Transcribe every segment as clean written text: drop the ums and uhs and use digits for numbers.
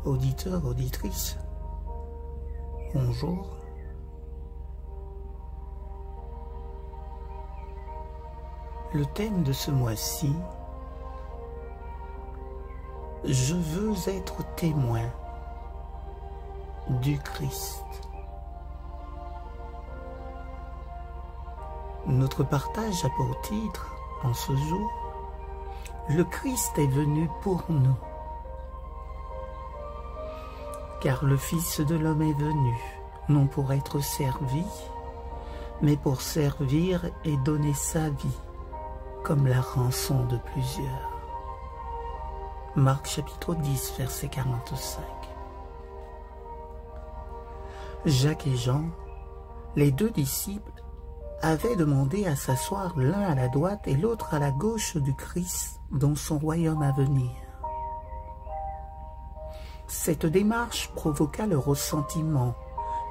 auditeurs, auditrices, bonjour. Le thème de ce mois-ci, je veux être témoin du Christ. Notre partage a pour titre, en ce jour, le Christ est venu pour nous. Car le Fils de l'homme est venu, non pour être servi, mais pour servir et donner sa vie, comme la rançon de plusieurs. Marc chapitre 10, verset 45. Jacques et Jean, les deux disciples, avaient demandé à s'asseoir l'un à la droite et l'autre à la gauche du Christ dans son royaume à venir. Cette démarche provoqua le ressentiment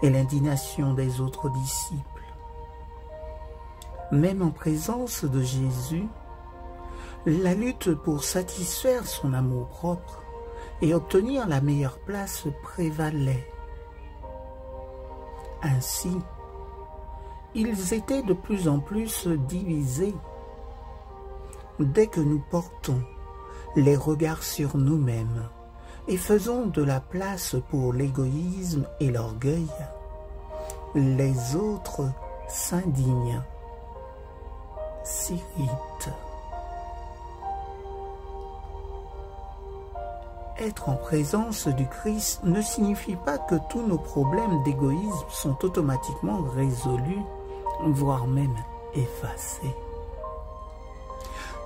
et l'indignation des autres disciples. Même en présence de Jésus, la lutte pour satisfaire son amour-propre et obtenir la meilleure place prévalait. Ainsi, ils étaient de plus en plus divisés. Dès que nous portons les regards sur nous-mêmes et faisons de la place pour l'égoïsme et l'orgueil, les autres s'indignent, s'irritent. Être en présence du Christ ne signifie pas que tous nos problèmes d'égoïsme sont automatiquement résolus, voire même effacés.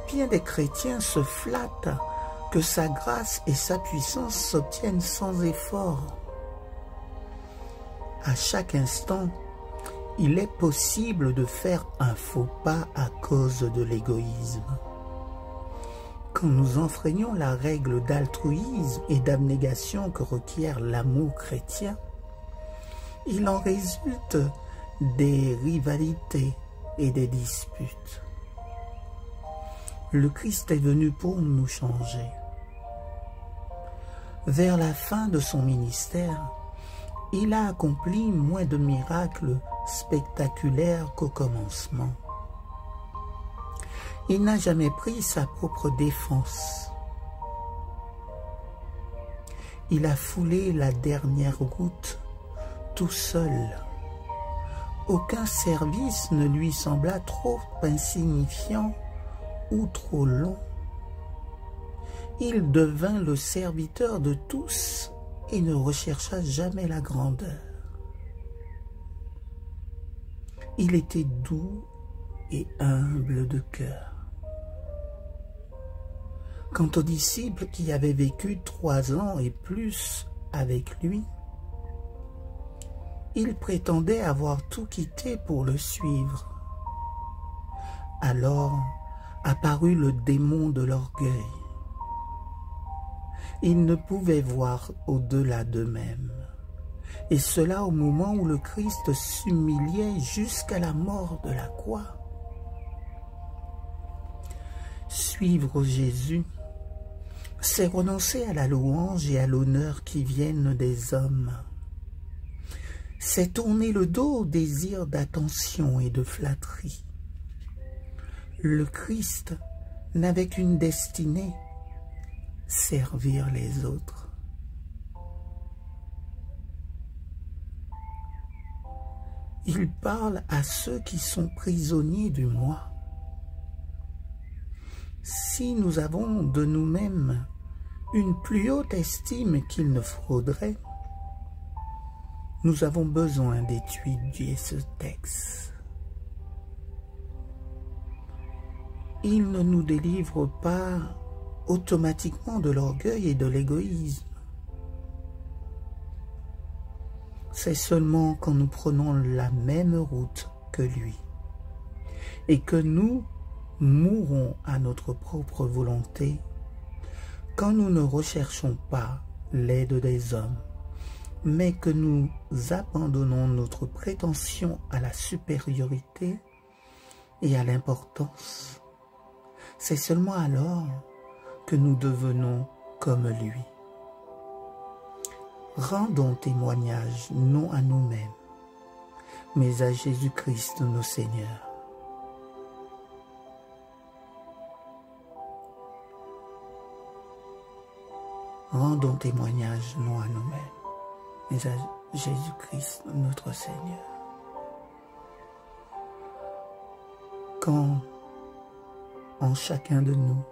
Bien des chrétiens se flattent que sa grâce et sa puissance s'obtiennent sans effort. À chaque instant, il est possible de faire un faux pas à cause de l'égoïsme. Quand nous enfreignons la règle d'altruisme et d'abnégation que requiert l'amour chrétien, il en résulte des rivalités et des disputes. Le Christ est venu pour nous changer. Vers la fin de son ministère, il a accompli moins de miracles spectaculaires qu'au commencement. Il n'a jamais pris sa propre défense. Il a foulé la dernière route tout seul. Aucun service ne lui sembla trop insignifiant ou trop long. Il devint le serviteur de tous et ne rechercha jamais la grandeur. Il était doux et humble de cœur. Quant aux disciples qui avaient vécu 3 ans et plus avec lui, ils prétendaient avoir tout quitté pour le suivre. Alors apparut le démon de l'orgueil. Ils ne pouvaient voir au-delà d'eux-mêmes, et cela au moment où le Christ s'humiliait jusqu'à la mort de la croix. Suivre Jésus, c'est renoncer à la louange et à l'honneur qui viennent des hommes. C'est tourner le dos au désir d'attention et de flatterie. Le Christ n'avait qu'une destinée, servir les autres. Il parle à ceux qui sont prisonniers du moi. Si nous avons de nous-mêmes une plus haute estime qu'il ne faudrait, nous avons besoin d'étudier ce texte. Il ne nous délivre pas automatiquement de l'orgueil et de l'égoïsme. C'est seulement quand nous prenons la même route que lui et que nous mourons à notre propre volonté, quand nous ne recherchons pas l'aide des hommes, mais que nous abandonnons notre prétention à la supériorité et à l'importance, c'est seulement alors que nous devenons comme lui. rendons témoignage non à nous-mêmes, mais à Jésus-Christ notre Seigneur. Rendons témoignage non à nous-mêmes, mais à Jésus-Christ notre Seigneur. Quand, en chacun de nous,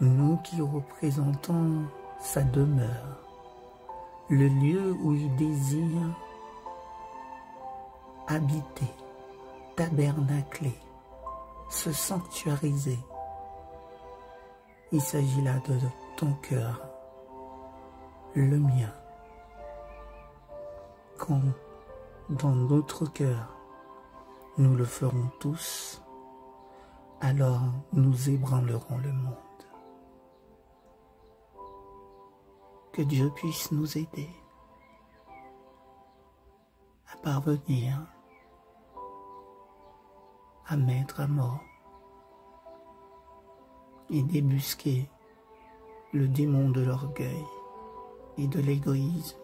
nous qui représentons sa demeure, le lieu où il désire habiter, tabernacler, se sanctuariser, il s'agit là de ton cœur, le mien. Quand dans notre cœur, nous le ferons tous, alors nous ébranlerons le monde. Que Dieu puisse nous aider à parvenir à mettre à mort et débusquer le démon de l'orgueil et de l'égoïsme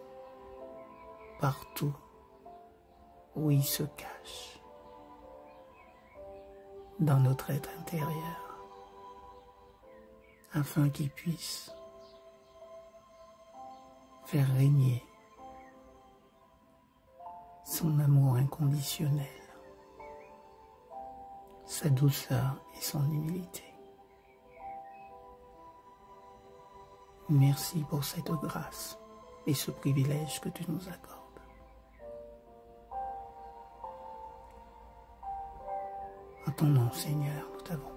partout où il se cache dans notre être intérieur, afin qu'il puisse faire régner son amour inconditionnel, sa douceur et son humilité. Merci pour cette grâce et ce privilège que tu nous accordes. En ton nom, Seigneur, nous t'avons